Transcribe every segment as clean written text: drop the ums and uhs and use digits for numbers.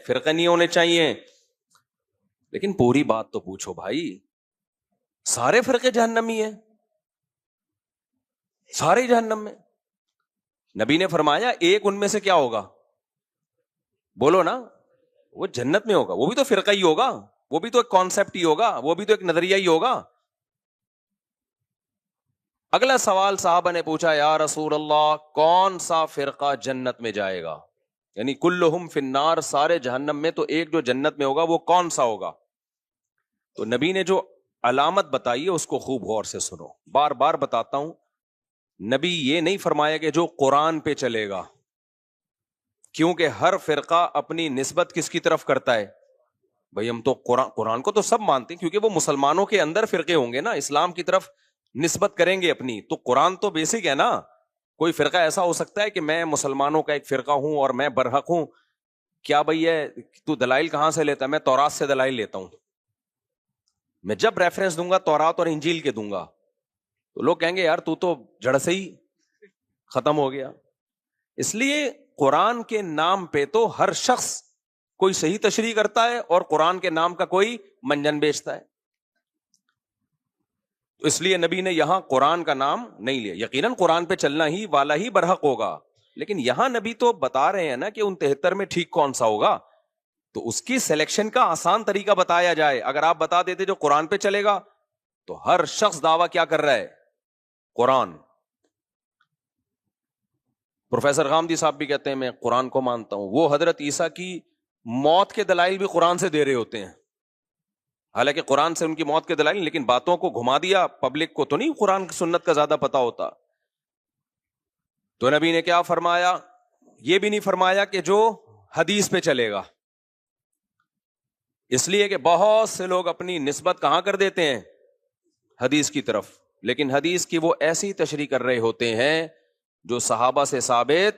فرقے نہیں ہونے چاہیے. لیکن پوری بات تو پوچھو بھائی, سارے فرقے جہنمی ہیں, سارے جہنم میں. نبی نے فرمایا ایک ان میں سے کیا ہوگا, بولو نا, وہ جنت میں ہوگا. وہ بھی تو فرقہ ہی ہوگا, وہ بھی تو ایک کانسیپٹ ہی ہوگا, وہ بھی تو ایک نظریہ ہی ہوگا. اگلا سوال صحابہ نے پوچھا, یا رسول اللہ کون سا فرقہ جنت میں جائے گا؟ یعنی کلہم فی النار, سارے جہنم میں, تو ایک جو جنت میں ہوگا وہ کون سا ہوگا؟ تو نبی نے جو علامت بتائی ہے اس کو خوب غور سے سنو, بار بار بتاتا ہوں. نبی یہ نہیں فرمایا کہ جو قرآن پہ چلے گا, کیونکہ ہر فرقہ اپنی نسبت کس کی طرف کرتا ہے بھئی؟ ہم تو قرآن کو تو سب مانتے ہیں, کیونکہ وہ مسلمانوں کے اندر فرقے ہوں گے نا, اسلام کی طرف نسبت کریں گے اپنی, تو قرآن تو بیسک ہے نا. کوئی فرقہ ایسا ہو سکتا ہے کہ میں مسلمانوں کا ایک فرقہ ہوں اور میں برحق ہوں؟ کیا بھئی ہے تو دلائل کہاں سے لیتا ہے؟ میں تورات سے دلائل لیتا ہوں. میں جب ریفرنس دوں گا تورات اور انجیل کے دوں گا, تو لوگ کہیں گے یار تو جڑ سے ہی ختم ہو گیا. اس لیے قرآن کے نام پہ تو ہر شخص کوئی صحیح تشریح کرتا ہے اور قرآن کے نام کا کوئی منجن بیچتا ہے. اس لیے نبی نے یہاں قرآن کا نام نہیں لیا. یقیناً قرآن پہ چلنا ہی والا ہی برحق ہوگا, لیکن یہاں نبی تو بتا رہے ہیں نا کہ ان 73 میں ٹھیک کون سا ہوگا, تو اس کی سلیکشن کا آسان طریقہ بتایا جائے. اگر آپ بتا دیتے جو قرآن پہ چلے گا, تو ہر شخص دعویٰ کیا کر رہا ہے؟ قرآن. پروفیسر غامدی صاحب بھی کہتے ہیں میں قرآن کو مانتا ہوں. وہ حضرت عیسیٰ کی موت کے دلائل بھی قرآن سے دے رہے ہوتے ہیں, حالانکہ قرآن سے ان کی موت کے دلائل, لیکن باتوں کو گھما دیا. پبلک کو تو نہیں قرآن کی سنت کا زیادہ پتا ہوتا. تو نبی نے کیا فرمایا؟ یہ بھی نہیں فرمایا کہ جو حدیث پہ چلے گا, اس لیے کہ بہت سے لوگ اپنی نسبت کہاں کر دیتے ہیں؟ حدیث کی طرف. لیکن حدیث کی وہ ایسی تشریح کر رہے ہوتے ہیں جو صحابہ سے ثابت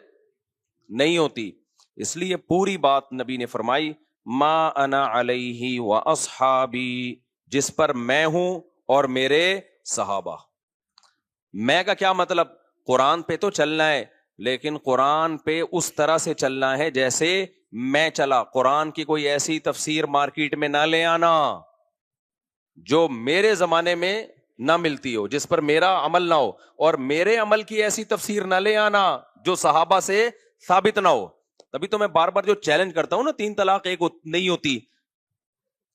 نہیں ہوتی. اس لیے پوری بات نبی نے فرمائی, ما انا علیہ و اصحابی, جس پر میں ہوں اور میرے صحابہ. میں کا کیا مطلب؟ قرآن پہ تو چلنا ہے, لیکن قرآن پہ اس طرح سے چلنا ہے جیسے میں چلا. قرآن کی کوئی ایسی تفسیر مارکیٹ میں نہ لے آنا جو میرے زمانے میں نہ ملتی ہو, جس پر میرا عمل نہ ہو, اور میرے عمل کی ایسی تفسیر نہ لے آنا جو صحابہ سے ثابت نہ ہو. تبھی تو میں بار بار جو چیلنج کرتا ہوں نا, 3 طلاق ایک نہیں ہوتی,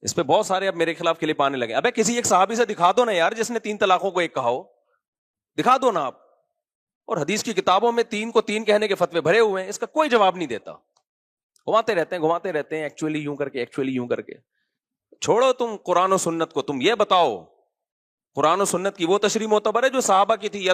اس پہ بہت سارے اب میرے خلاف کلپ آنے لگے. ابے کسی ایک صحابی سے دکھا دو نا یار جس نے 3 طلاقوں کو ایک کہا ہو, دکھا دو نا آپ. اور حدیث کی کتابوں میں 3 کو 3 کہنے کے فتوے بھرے ہوئے ہیں, اس کا کوئی جواب نہیں دیتا. گھماتے رہتے ہیں ایکچولی یوں کر کے, ایکچولی یوں کر کے. چھوڑو تم قرآن و سنت کو, تم یہ بتاؤ قرآن و سنت کی وہ تشریح معتبر ہے جو صحابہ کی تھی, یا